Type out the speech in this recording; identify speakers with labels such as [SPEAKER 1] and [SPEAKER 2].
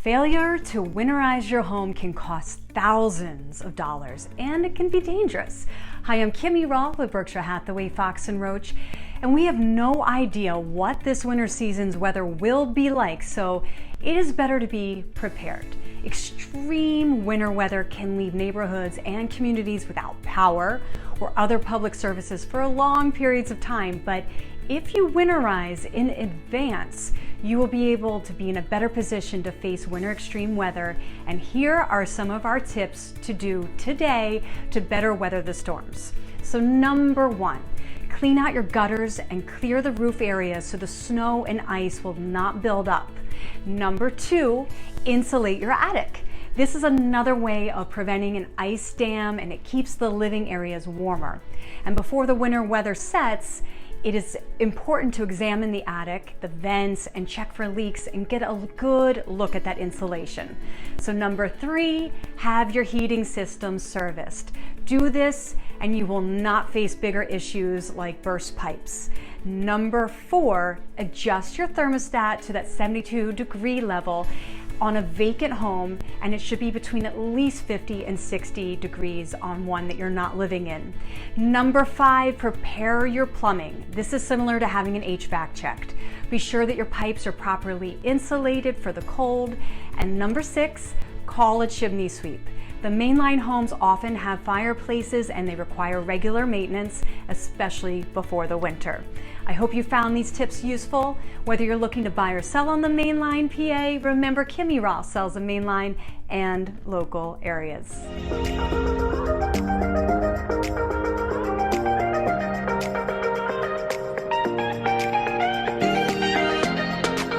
[SPEAKER 1] Failure to winterize your home can cost thousands of dollars, and it can be dangerous. Hi, I'm Kimmy Rolph with Berkshire Hathaway Fox & Roach, and we have no idea what this winter season's weather will be like, so it is better to be prepared. Extreme winter weather can leave neighborhoods and communities without power or other public services for long periods of time, but if you winterize in advance, you will be able to be in a better position to face winter extreme weather. And here are some of our tips to do today to better weather the storms. So number one, clean out your gutters and clear the roof areas so the snow and ice will not build up. Number two, insulate your attic. This is another way of preventing an ice dam, and it keeps the living areas warmer. And before the winter weather sets, it is important to examine the attic, the vents, and check for leaks and get a good look at that insulation. So number three, have your heating system serviced. Do this and you will not face bigger issues like burst pipes. Number four, adjust your thermostat to that 72-degree level on a vacant home, and it should be between at least 50 and 60 degrees on one that you're not living in. Number five, prepare your plumbing. This is similar to having an HVAC checked. Be sure that your pipes are properly insulated for the cold. And number six, call a chimney sweep. The mainline homes often have fireplaces and they require regular maintenance, especially before the winter. I hope you found these tips useful. Whether you're looking to buy or sell on the mainline PA, remember Kimmy Rolph sells the mainline and local areas.